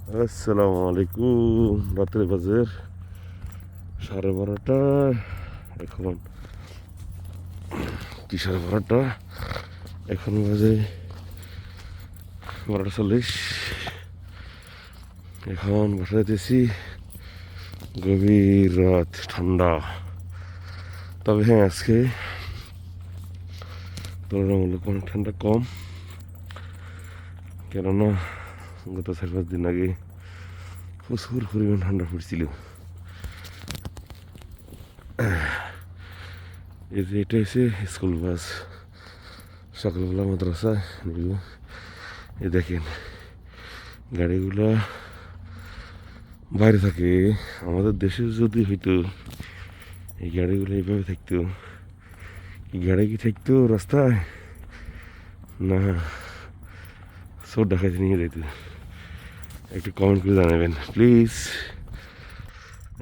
আসসালামু আলাইকুম। রাতের বাজের 12:30। এখন কি 12:30? এখন বাজে 12:40। এখন বাসায় যেতেছি। গভীর রাত, ঠান্ডা। তবে হ্যাঁ, আজকে তুলনামূলক অনেক ঠান্ডা কম। কেননা গত 4-5 দিন আগে প্রচুর পরিমাণ ঠান্ডা পড়ছিল। এই যে এটা হচ্ছে স্কুল বাস, সকালবেলা মাদ্রাসায় নিল। এই দেখেন গাড়িগুলা বাইরে থাকে। আমাদের দেশে যদি হইতো এই গাড়িগুলো এইভাবে থাকতো, এই গাড়ি কি থাকতো রাস্তায়? না, সব ডাকাতি নিয়ে যেত। একটু কমেন্ট করে জানাবেন প্লিজ।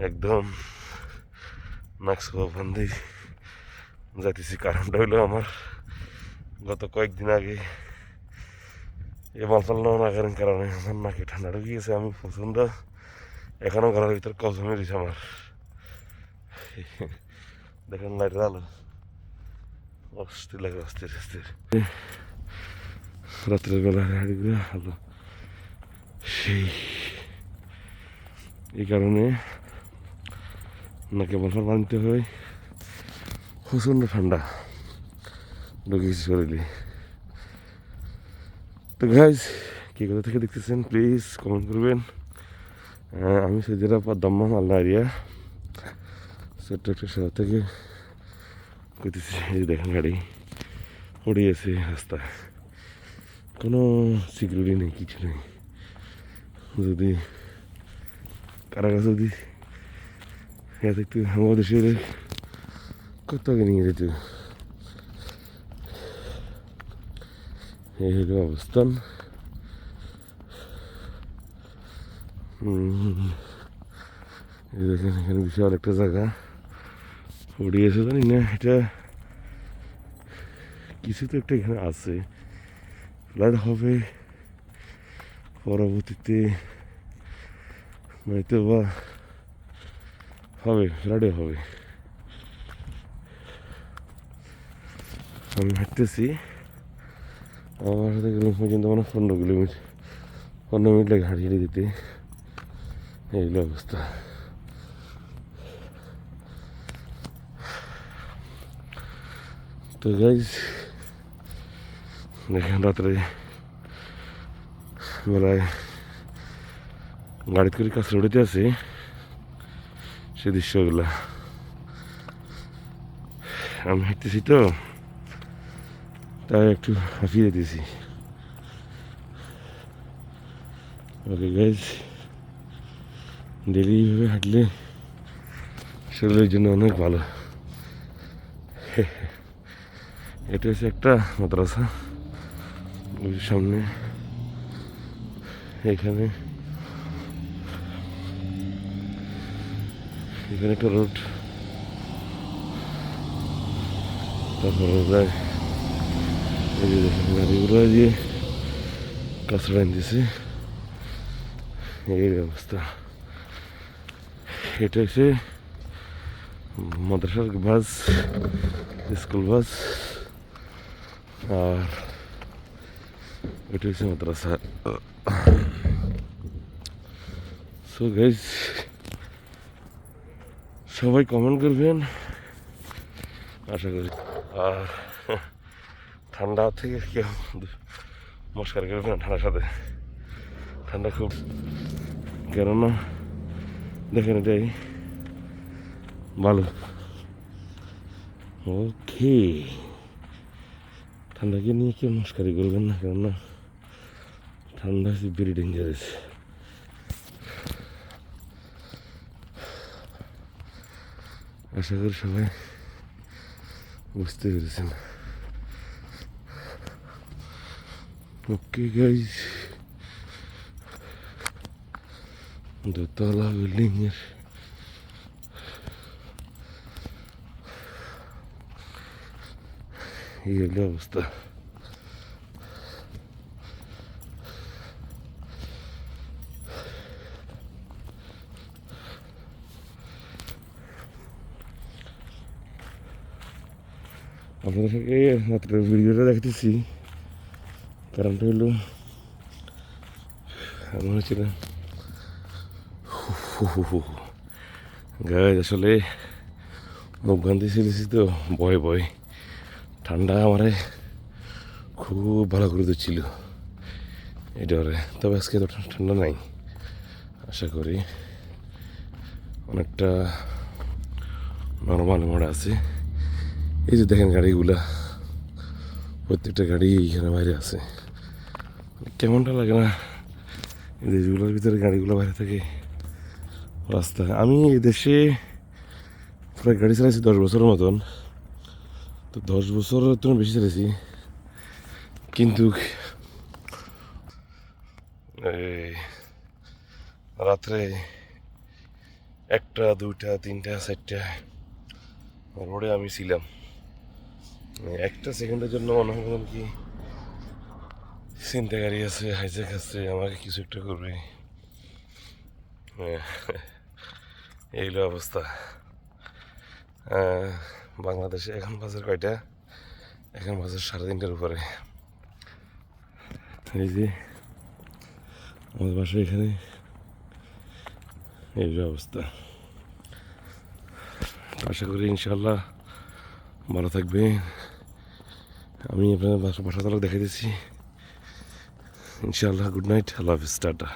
একদম নাকশ বান্ধে যাইতেছি। কারণটা হইলো আমার গত কয়েকদিন আগে এ মালপাল না কারণে আমার নাকে ঠান্ডা ঢুকে গেছে। আমি প্রচণ্ড এখনও ঘরের ভিতর কফ জমে দিয়েছে আমার। দেখেন লাইটের আলো, অস্থির লাগে, অস্থির অস্থির। রাত্রের বেলা গাড়িগুলো আলো সেই, এই কারণে নাকে মালপাল বাঁধতে হয়। প্রচণ্ড ঠান্ডা ঢুকে গেছে শরীরে। তো গাইজ, কে কোথা থেকে দেখতেছেন প্লিজ কমেন্ট করবেন। আমি সৌদি আরব দম্মাম আল্লাহ এরিয়া, ছোট্ট একটা শহর থেকে করতেছি। এই দেখেন গাড়ি পড়িয়েছে রাস্তায়, কোনো সিকিউরিটি নেই, কিছু নেই। যদি কারা কাছে যদি দেখতে আমাদের দেশের কত আগে নিয়ে যেত। এই হলো অবস্থান। এই দেখেন এখানে বিশাল একটা জায়গা পড়িয়েছে, জানি না এটা কিছু তো একটা এখানে আছে। ফ্লাড হবে পরবর্তীতে, নয়তো বা হবে, ফ্লাডে হবে। আমি হাঁটতেছি, আমার সাথে গেলে পর্যন্ত মানে 15 মিনিট লাগে হাঁটিয়ে দিতে। এইগুলো অবস্থা। তো গাইজ দেখেন রাত্রে বেলায় গাড়িতে করে কাছে উঠেতে আছে সে দৃশ্যগুলা। আমি হাঁটতেছি তো, তাই একটু হাঁপিয়ে দিয়েছি। ওকে গাইজ, ডেলি এইভাবে হাঁটলে শরীরের জন্য অনেক ভালো। এটা হচ্ছে একটা মাদ্রাসা, ওই সামনে। এখানে একটা রোড, তারপরে যায় এই যে দেখেন গাড়িগুলো দিয়ে কাঁচড়া আনতেছে। এই অবস্থা। এটা হচ্ছে মাদ্রাসার বাস, স্কুল বাস, আর এটা হচ্ছে মাদ্রাসা। সো গাইজ, সবাই কমেন্ট করবেন আশা করি। আর ঠান্ডা থেকে কেউ নমস্কার করবেন না ঠান্ডার সাথে। ঠান্ডা খুব, কেননা দেখেন এটাই ভালো। ওকে, ঠান্ডাকে নিয়ে কেউ নমস্কারই করবেন না, কেননা ঠান্ডা হচ্ছে ভেরি ডেঞ্জারাস। আশা করি সবাই বুঝতে পেরেছেন। ওকে গাইজ, দোতলা বিল্ডিং এর এই হলো অবস্থা। আপনাদেরকে মাত্র ভিডিওটা দেখতেছি, কারণটা হলো আমি হচ্ছিলাম গায়ে আসলে মুখ গান্ধী ছিলেছি তো ভয় ভয় ঠান্ডা আমারে খুব ভালো করে দিচ্ছিল এই ডরে। তবে আজকে তো ঠান্ডা নাই, আশা করি অনেকটা নর্মাল মোড় আছে। এই যে দেখেন গাড়িগুলা, প্রত্যেকটা গাড়ি এইখানে বাইরে আছে। কেমনটা লাগে না এই দেশগুলোর ভিতরে গাড়িগুলো বাইরে থাকে রাস্তা। আমি এই দেশে প্রায় গাড়ি চালাইছি 10 বছরের মতন, তো 10 বছরের তো বেশি চালাইছি, কিন্তু এই রাত্রে 1টা 2টা 3টা 4টা রোডে আমি ছিলাম। একটা সেকেন্ডের জন্য মনে হয় কি ছিনতাইকারী আছে, হাইজ্যাক আছে, আমাকে কিছু একটা করবে। এইগুলো অবস্থা। বাংলাদেশে এখন বাজার কয়টা? এখন বাজার 3:30টার উপরে। এই যে আমাদের বাসা এখানে, এই অবস্থা। আশা করি ইনশাল্লাহ ভালো থাকবে। আমি আপনার বাসা তলক দেখে দিচ্ছি ইনশাল্লাহ। গুড নাইট, আল্লাহ হাফিজ, টাটা।